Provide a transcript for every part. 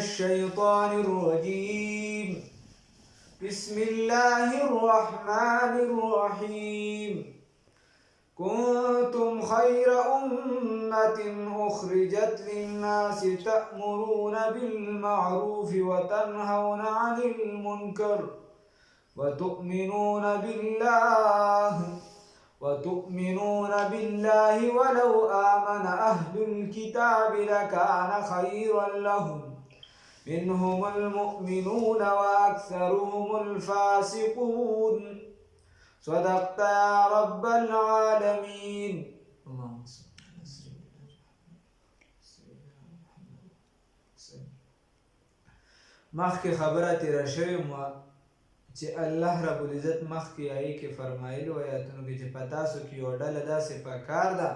الشيطان الرجيم. بسم الله الرحمن الرحيم. كنتم خير أمة أخرجت للناس تأمرون بالمعروف وتنهون عن المنكر وتؤمنون بالله ولو آمن أهل الكتاب لكان خيرا لهم منهم المؤمنون وأكثرهم الفاسقون. صدقت يا رب العالمين. اللهم صل على سيدنا مخکې خبره تیره شوې وه چې الله رب العزت مخکې هغې کې فرمایلي وو ایتونو کې چې په تاسو کې یوه ډله داسې پکار ده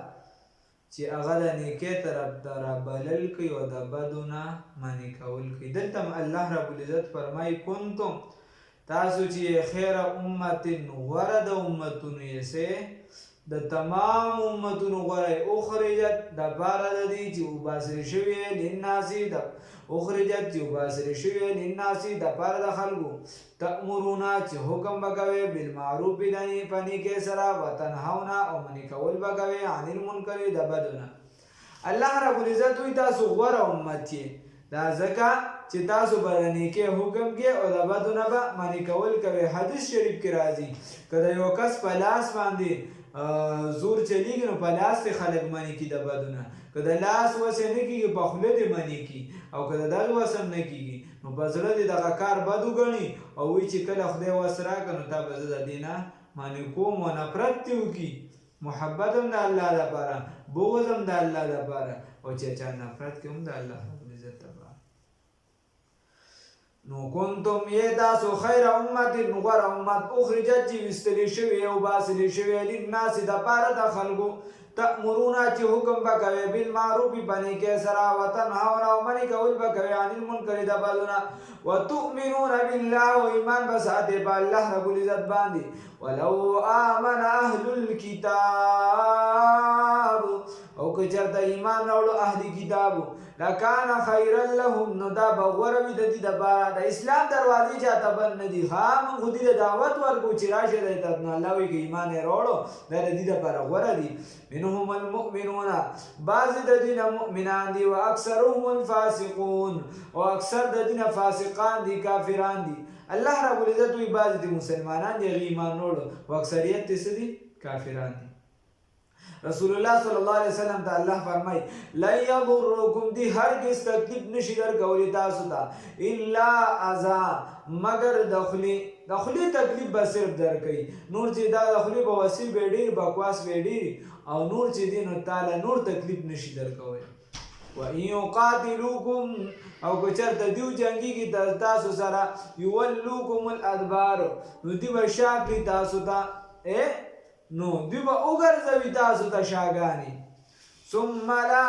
چې هغه د نیکۍ طرف ته رابلل کوي او د بدو نه منې کول کوي. دلته هم الله رب العزت فرمایي کنتم تاسو چې خیره امتن غوره د امتونو یسې د تمام امتونو غوره اخرجت دپاره د دې چې وباسرې شوې للناسې اخرجت چې وباسرې شوې للناسې دپاره د خلکو تأمرونه چې حکم به کوئ بالمعروف په نیکۍ سره وتنهون او منې کول به کوئ عن المنکر د بدو نه. الله رب العزت وایي تاسو غوره امت یې دا ځکه چې تاسو به د نیکۍ حکم کې او د بدو نه به منې کول کوئ. حدیث شریف کې راځي که د یو کس په لاس باندې زور چلیږي نو په لاس دې خلک منې کړي د بدو نه، که د لاس وسې نه کېږي په خوله دې منې کړي، او که د دغه وس هم نه کېږي نو په زړه دې دغه کار بد وګڼي او وایي چې کله خدای وس راکړه نو تا به زه د دې نه منې کوم او نفرت دې وکړي. محبت هم د الله لپاره، بغض هم د الله لپاره، او چې چا نفرت کې هم د الله رب العزت لپاره. نو کنتم یې تاسو خیر امت غوره امت اخرجت چې ویستلې شوې او باسلې شوې للناس دپاره د خلکو تأمرونه چې حکم به کوئ بالمعروف په نیکۍ سره وتنهون او منې کول به کوئ عن المنکر د بدو نه وتؤمنون بالله او ایمان به ساتئ په الله رب العزت باندې. ولو آمن اهل الكتاب او که چېرته ایمان راوړو اهل کتابو لکان خیرا لهم نو دا به غوره وي د دې دپاره. د اسلام دروازې چاته بند نه دي. ها موږ خو دې ته دعوت ورکوو چې راشئ دی ته نو الله وایي که ایمان یې راوړو دا د دې دپاره غوره دي. منهم المؤمنون بعضې د دوی نه مؤمنان دي واکثرهم الفاسقون او اکثر د دوی نه فاسقان دي کافران دي. الله رب العزت وایي بعضې د مسلمانان دي هغې ایمان راوړو او اکثریت یې څه دي کافران دي. رسول الله صلی الله علیه وسلم ته الله فرمای لن یضرکم دی هرگز تکلیف نشي درکولی تاسو ته الا اذى مگر د خولې تکلیف به صرف درکوي. نور چې دا د خولې به وسیع به ډېر بکواس به ډېر او نور چې دی نو تعالی نور تکلیف نشي درکولی. وان یقاتلوکم او که چېرته دیو جنګېږي تاسو سره یولوکم الادبار نو دوی به شا کړي تاسو ته نو دوی به وګرځوي تاسو ته شاګانې. ثم لا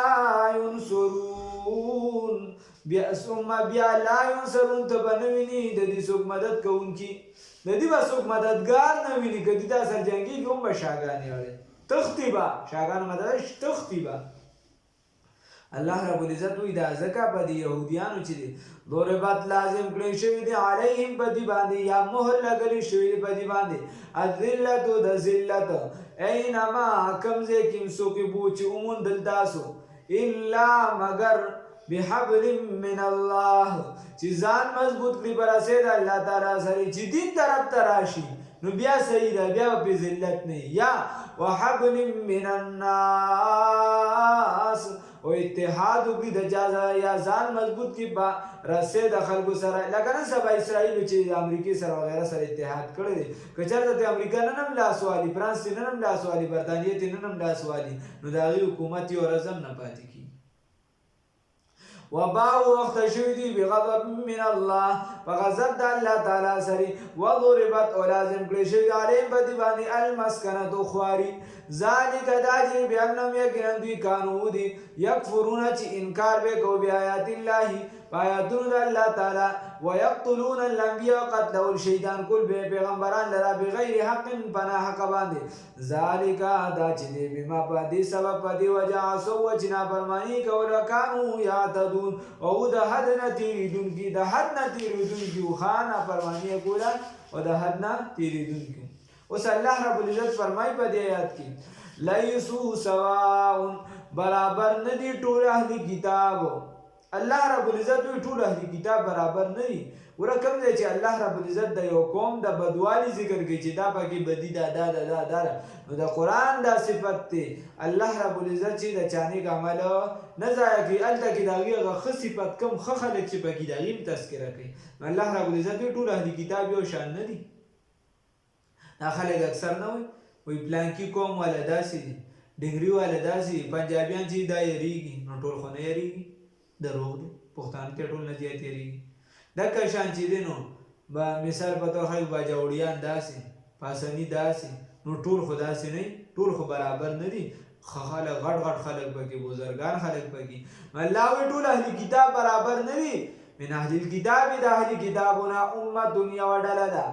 ينصرون ثم بیا لا ينصرون ته به نه ویني د دې څوک مدد کوونکي، د دې به څوک مددګار نه ویني. که دوی تا سره جنګېږي هم به شاګانې وړي تښتي به شاګانو مدد تښتي به. الله رب العزت وایي دا ځکه په دې یهودیانو چې دي ضربت لازم کړی شوي دي علیهم په دې باندې یا مهر لګلی شوي دي په دې باندې الذلت د ذلت اینما کوم ځای کې څوک بو چې وموندل تاسو الا مگر بحبل من الله چې ځان مضبوط کړي په رسۍ د الله تعالی سره چې دین طرف ته راشي نو بیا صحیح ده بیا په ذلت نه یا وحبل من الناس او اتحاد وکړي د چا سره یا ځان مضبوط کړي په رسۍ د خلکو سره. لکه نن سبا اسرائیلو چې د امریکې سره وغیره سره اتحاد کړی دی که چېرته د امریکا نن هم لاس والي فرانس یې نن هم لاس والي برطانیې یې نن هم لاس والي نو د هغې حکومت یو ورځ هم نه پاتې کېږي. وباو وخت شوی دی بغضب من الله فغضب د الله تعالی سره وضربت او لازم کړی شوی علیهم په دې باندې المسکنه خواري ذالک دا چې بیانم یقینا دوی قانون دي یکفرون چې انکار به کو بیا آیات الله په پایاتونو د الله تعالی ويقتلون الانبیاء قتلول شیطان کول به پیغمبران لرا بغیر حق پنا حق باندې ذالک دا چې دی بما په دې سبب په دې وجه عصوا چې نافرمانی کول کانوا یعتدون او د حد نه تیریدونکي د حد نه تیریدونکي خان نافرمانی کوله او د حد نه تیریدونکي. اوس الله رب العزت فرمای په دې آیات کې لیسوا سواء برابر نه دي ټول اهل کتاب. الله رب العزت ټول اهل کتاب برابر نه دي. ورکم دی چې الله رب العزت د یو قوم د بدوالي ذکر کوي چې دا پکې بدی دا نو د قرآن دا صفت دی. الله رب العزت چې د چانیک عمل نه ضایع کوي هلته کې د هغې هغه ښه صفت کم ښه خلک چې پکې د هغې تذکره کوي. نو الله رب العزت ټول اهل کتاب یو شان نه دي. دا خلک اکثر نه وایي پلانکي قوم والا داسې دي ډنګري والا داسې پنجابیان چې دا یریږي نو ټول خو نه یریږي دروغ دی. پښتانه ته ټول نه زیات یریږي. دغه شان چې دی نو مثال په توګه ښایي باجوړیان داسې پاسني داسې نو ټول خو داسې نه ټول خو برابر نه دي. خلک غټ خلک پکې بزرګان خلک پکې. الله وایي ټول اهل کتاب برابر نه دي. من اهل الکتاب د اهل کتابونه امة یوه ډله ده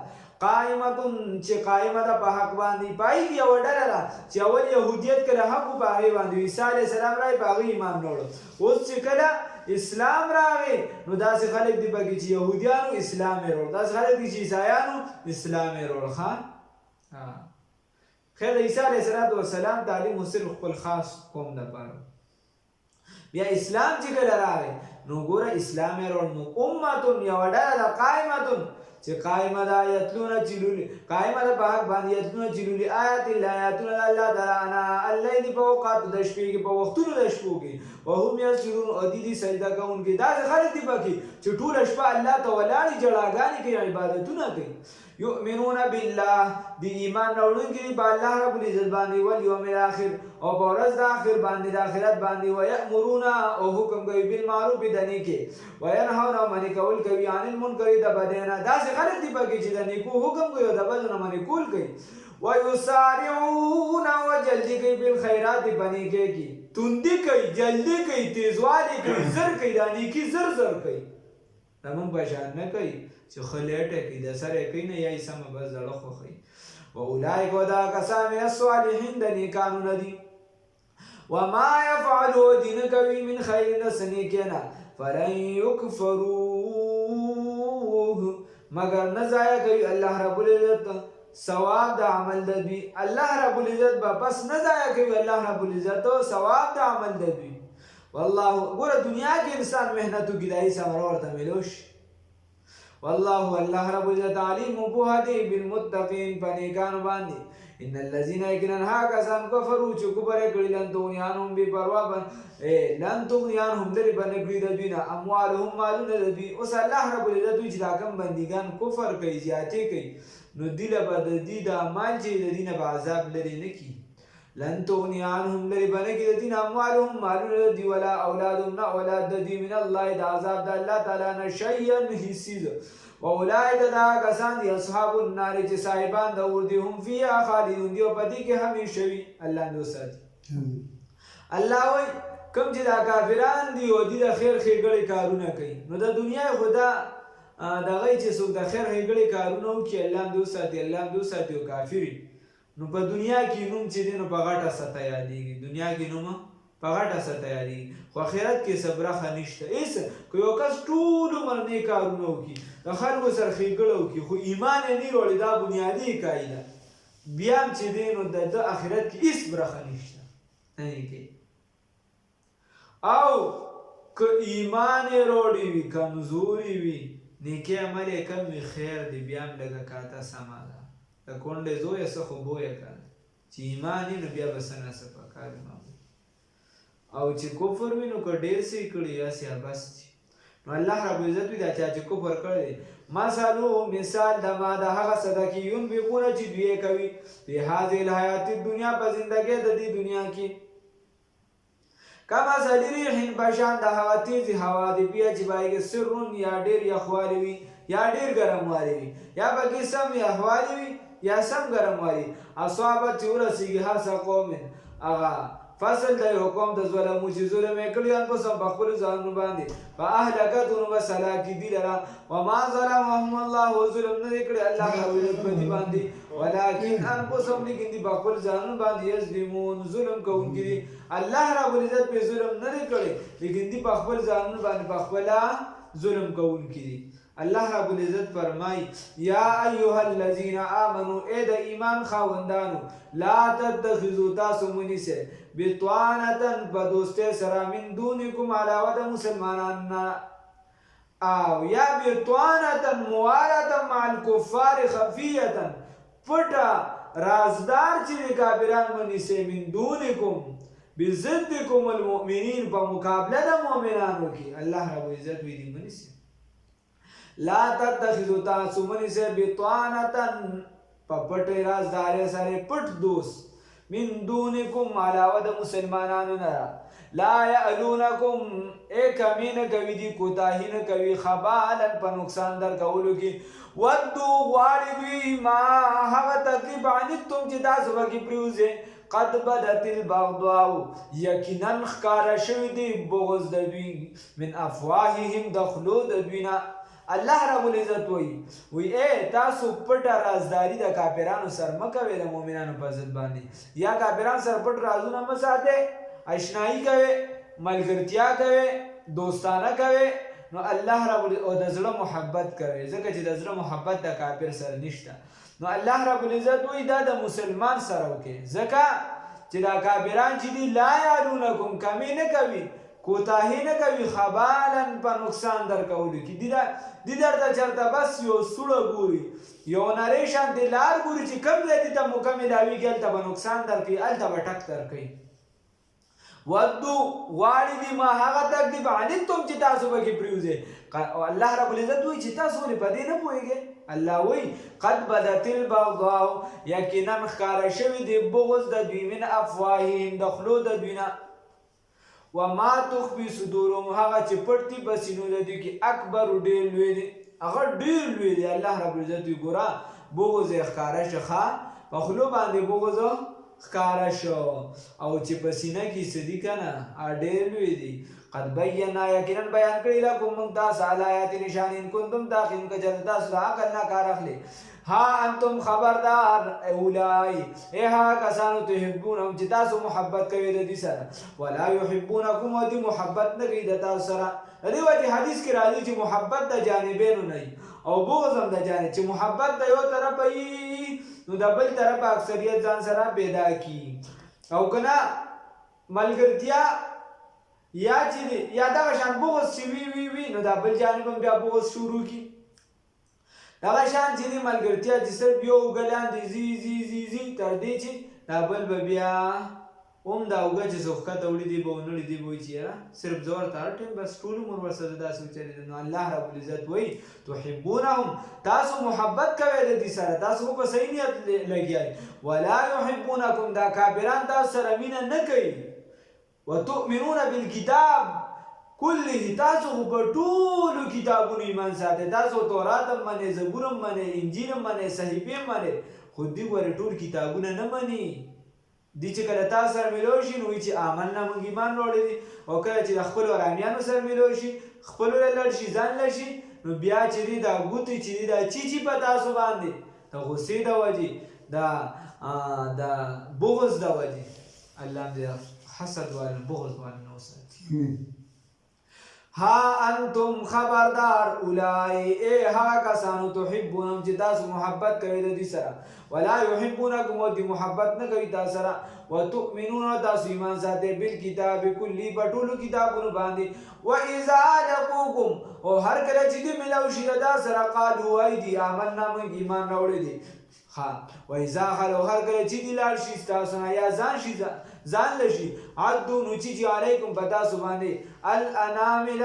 قائمتون چې قائمه ده په حق باندې پای کې یوه ډله ده چې اول یهودیت کله حق په هغې باندې عیسی علیه السلام راغی په هغې ایمان راوړو. اوس چې کله اسلام راغی نو داسې خلک دي پکې چې یهودیانو اسلام یې راوړ داسې خلک دي چې عیسایانو اسلام یې راوړ. خیر د عیسی علیه السلام تعلیم و صرف خپل خاص قوم دپاره. بیا اسلام چې کله راغی نو ګوره اسلام یې راوړ. نو امتون یوه ډله ده قائمتون چې قائمه ده یتلونه چلولي قائمه ده په حق باندې یتلونه چلولي آیات الله آیاتونه د الله تعالی انا الليل په اوقاتو د شپې کې په وختونو د شپو کې وهم یسجدون او دي سجده کوونکي. داسې خلک دي پکې چې ټوله شپه الله ته ولاړې جړاګانې کوي عبادتونه کوي. یؤمنون بالله دی ایمان راوړونکي دي په الله رب العزت باندې والیوم الاخر او په ورځ د آخر باندې د آخرت باندې ویأمرون او حکم کوي بالمعروف د نیکۍ وینهون او منع کول کوي عن المنکر د بدۍ نه. داسې خلک دي پکې چې د نیکو حکم کوي او د بدو نه منع کول کوي. ویسارعون او جلدي کوي بالخیرات په نیکۍ کې توندي کوي جلدي کوي تیزوالي کوي زر کوي د نیکي زر کوي. زمونږ په شان نه کوي چې ښه لیټه کوي د سره یې کوي نه یا یې سمه بس زړه خوښوي. واولئک دا کسان من الصالحین د نیکانو نه دي. وما یفعلوا دي نه کوي من خیر د څه نیکۍ نه فلن یکفروه مگر نه ضایع کوي الله رب العزت ثواب د عمل د دوی. الله رب العزت به پس نه ضایع کوي الله رب العزت ثواب د عمل د دوی. والله ګوره دنیا کې انسان محنت وکړي د هغې ثمره ورته میلو شي. والله الله رب العزت علیم پوهه دی بالمتقین په نیکانو باندې. ان الذين یقینا هغه کسان کفروا چې کفر یې کړي لن تغنیانهم بې پروا لن تغنیانهم لرې به نه کړي د دوی نه اموالهم مالونه د دوی. اوس الله رب العزت وایي چې دا کوم بندګان کفر کوي زیاتې کوي نو دوی له به د دوی دا مال چې د دوی نه به عذاب لرې نه کړي. لن تغني عنهم لري بنه کې د دین اموالهم مالونه د دوی ولا اولادهم نه اولاد د دوی من الله د عذاب د الله تعالی نه شیئا هیڅ. واولئک دا کسان دي اصحاب النار چې صاحبان د اور دي هم فیها خالدون دي او په دې کې همیشه وي. الله دې وساتي. الله وایي کوم چې دا کافران دي او دي د خیر ښېګړې کارونه کوي نو د دنیا خدا دغه چې څوک د خیر ښېګړې کارونه وکړي الله دې وساتي الله دې وساتي او کافر نو په دنیا کې نوم چې دی نو په غټه سطح یادېږي. دنیا کې نوم په غټه سطح یادېږي خو آخرت کې څه برخه نشته. هېڅ که یو کس ټول عمر نیک کارونه وکړي د خلکو سره ښېګړه وکړي خو ایمان یې نه راوړي دا بنیادي قاعده بیا هم چې دی نو د آخرت کې هېڅ برخه نشته نیکۍ. او که ایمان یې راوړی وي کمزوري وي نیکۍ عمل یې کم وي خیر دی بیا هم لږه کاته سمه ده. د کونډې زویه څه خو بویه کړه چې ایمان یې نو بیا به څه نه څه پکار او چې کفر وي نو که ډېر څه یې کړي یاسې بس دي. نو الله رب العزت وایي دا چا چې کفر کړی دی مثلو مثال د ما د هغه څه ده چې ینفقونه چې دوی یې کوي فی هذه الحیات الدنیا په زندګۍ د دې دنیا کې کمثل ریح په شان د هغه تیزې هوا د بیا چې په هغې کې سرون یا ډېر یخوالی وي یا ډېر ګرموالی وي یا پکې سم یخوالی وي یا سم ګرموالی اصابت چې ورسېږي هر څه قوم هغه فصل د یو قوم د ظلمو چې ظلم یې کړي انفسهم په خپلو ځانونو باندې فاهلکتهم نو بس هلاکي دي لره وما ظلمهم الله ظلم نه دی کړی الله رب العزت په دې باندې ولکن انفسهم لیکن دي په خپل ځانونو باندې یظلمون ظلم کوونکي دي الله رب العزت په ظلم نه دی کړی لیکن دي په خپل ځانونو باندې په خپله ظلم کوونکي دي الله رب العزت فرمای یا ایها الذین آمنوا اے د ایمان خاوندانو لا تتخذوا تاسو منیسه بطوانتن په دوسته سره من دونکم علاوه د مسلمانانو او یا بطوانتن موالتن مع الكفار خفیه پټه رازدار چې کافران منیسه من دونکم بضدکم المؤمنین په مقابله د مؤمنانو کې الله رب العزت وی دی منیسه لا تتخذوا تاسو منیسه بطوانتن په پټه رازدار سره پټ دوست من دونکم علاوه د مسلمانانو نه لا یعلونکم ای کمی نه کوي دي کوتاهي نه کوي خبالا په نقصان در کولو کې ودو غواړي دوی ما هغه تکلیف عنتم چې تاسو پکې پریوځئ قد بدت البغضاء یقینا ښکاره شوي دي بغض د دوی من افواههم د خولو د دوی نه الله رب العزت وی اے تاسو پټه رازداری د کافرانو سره مه کوئ د مؤمنانو په ضد باندې یا کافرانو سره پټ رازونه مه ساتئ اشنایي کوئ ملګرتیا کوئ دوستانه کوئ نو الله رب او د زړه محبت کوئ ځکه چې د زړه محبت د کافر سره نشته نو الله رب العزت وی دا د مسلمان سره وکړئ ځکه چې دا کافران چې دي لا یعلونکم کمی نه کوي کوتاهی نه کوي خبالا په نقصان در کولو کې دي درته چېرته بس یو سوړه ګوري یو نری شانتې لار ګوري چې کوم ځای دې ته موقع میلاویږي هلته به نقصان درکوي هلته به ټک درکوي ودو غواړي دي ما هغه تکلیف عنتم چې تاسو پکې پرېوځئ الله رب العزت وایي چې تاسو ولې په دې نه پوهېږئ الله وایي قد بدت البغضاء یقینا ښکاره شوي دي بغض د دوی من افواههم د خولو د دوی نه وما تخفي صدورهم هغه چې پټ دي په سینو د دوی کې اکبر ډېر لوی دی هغه ډېر لوی دی الله رب العزت وایي ګوره بغض یې ښکاره شه ښه په خولو باندې بغض ښکاره شو او چې په سینه کې څه دي که نه ډېر لوی دی قد بینا یقینا بیان کړي لکم موږ تاسو آیات نشانې ان کنتم تعقلون که چېرته تاسو د عقل نه کار اخلئ ها انتم خبردار اولای ای ها کسانو تحبونهم چې تاسو محبت کوئ د دې سره ولا یحبونکم او دې محبت نه کوي د تاسو سره د دې وجې حدیث کې راځي چې محبت د جانبینو نه او بغض هم د جانب چې محبت د یو طرفه وي نو د بل طرفه اکثریت ځان سره پیدا کی او که نه ملګرتیا یا چې یا دغه شان بغض چې وي نو د بل جانب هم بیا بغض شروع کی دغه شان چې د ملګرتیا چې صرف یو اوږه لاندې ځي تر دې چې دا بل به بیا هم دا اوږه چې څه ښکته وړي دی به ونړي دی به وایي چې یاره صرف زه ورته هر ټایم بس ټول عمر ورسره داسې وچلېدم نو الله رب العزت وایي تحبونهم تاسو محبت کوئ د دې سره تاسو خو په صحیح نیت لګیایئ ولا یحبونکم دا کافران تاسو سره مینه نه کوي وتؤمنون بالکتاب کله تاسو په ټولو کتابونو ایمان ساتئ تاسو تورات هم منئ زبور هم منئ انجیل هم منئ صحیفې هم منئ خو دوی ګورې ټول کتابونه نه مني دی چې کله تاسو سره میلاو شي نو وایي چې آمنا موږ ایمان راوړی دی او کله چې د خپلو اراميانو سره میلاو شي خپلو له لړ شي ځان لړ شي نو بیا چې دی دا ګوتې چې دی دا چیچي په تاسو باندې د غصې د وجې د بغض د وجې الله دې حسد وال بغض وال نه وساتي ها انتم خبردار اولای ای ها کسانو تحبونهم چې تاسو محبت کوئ د دې سره ولا یحبونکم او دې محبت نه کوي تاسو سره وتؤمنون تاسو ایمان ساتئ بالکتاب کلی په ټولو کتابونو باندې واذا لقوکم او هر کله چې دې ملاو شي دا سره قالوا ایدی آمنا موږ ایمان راوړی دي ها واذا خلو هر کله چې دې لاړ شي تاسو نه یا ځان لشي عدو نو چې علیکم پتا سو باندې الانامل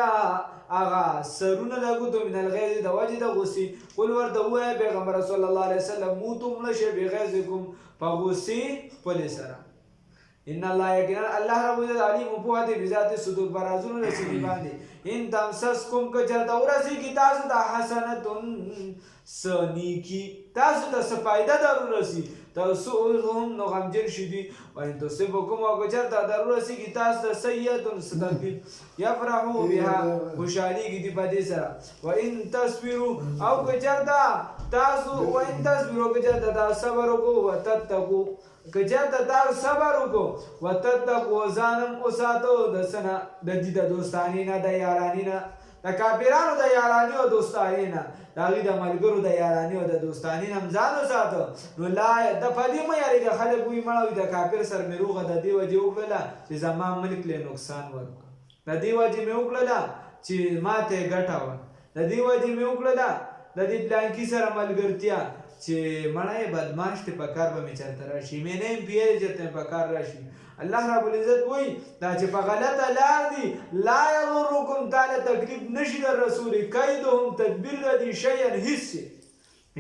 اغا سرونه لګوتو من الغیظ د وجه د غصې قل ورته وایه پیغمبر صلی الله علیه وسلم موتم لشه بغیظکم په غصې خپل سره ان الله یقینا الله رب العزت علیم په دې بذات صدور برازونو رسېږي باندې ان تمسسکم که چرته ورسېږي تاسو ته حسنتون څه نیکي تاسو ته څه فایده در ورسي تسؤهم نو غمجن شي دي وان تصبکم او که چېرته در ورسېږي تاسو ته سیئة څه تکلیف یفرحوا بها خوشحالېږي دي په دې سره وان تصبروا او که چېرته تاسو وان تصبروا که چېرته تاسو صبر وکړو وتتقوا که چېرته تاسو صبر وکړو وتتقوا ځان هم وساتو د څه نه د دې د دوستانې نه د یارانې نه د کافرانو د یارانې او دوستانې نه د هغوی د ملګرو د یارانې او د دوستانې نه هم ځان وساته نو لا د په دې مه یارېږه خلک وایي مړه وي د کافر سره مې روغه د دې وجې وکړله چې زما ملک له نقصان ورکړه د دې وجې مې وکړله چې ما ته یې ګټه وه د دې وجې مې وکړله د دې پلانکي سره ملګرتیا چې مړه یې بدماش دی په کار به مې چېرته راشي مې نه یم پیری چېرته مې په کار راشي الله رب العزت وایي دا چې په غلطه لار دي لا یضرکم تاله تکلیف نشي در رسولی کیدهم تدبیر د دې شیئا هیڅ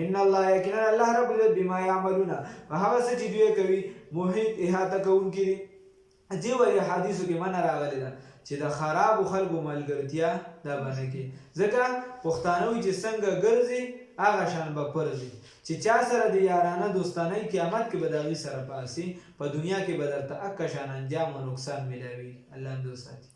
ان الله یقینا الله رب العزت بما یعملون په هغه څه چې دوی کوي محیط احاطه کوونکي دي دې وجې حدیثو کې منع راغلې ده چې د خرابو خلکو ملګرتیا دا به نه کوي ځکه پښتانه وایي چې څنګه ګرځي هغه شان به پرځي چې چا سره د یارانه دوستانۍ قیامت کې به د هغوی سره پاسي په دنیا کې به درته اکه شان انجام و نقصان میلاوي الله دې وساتي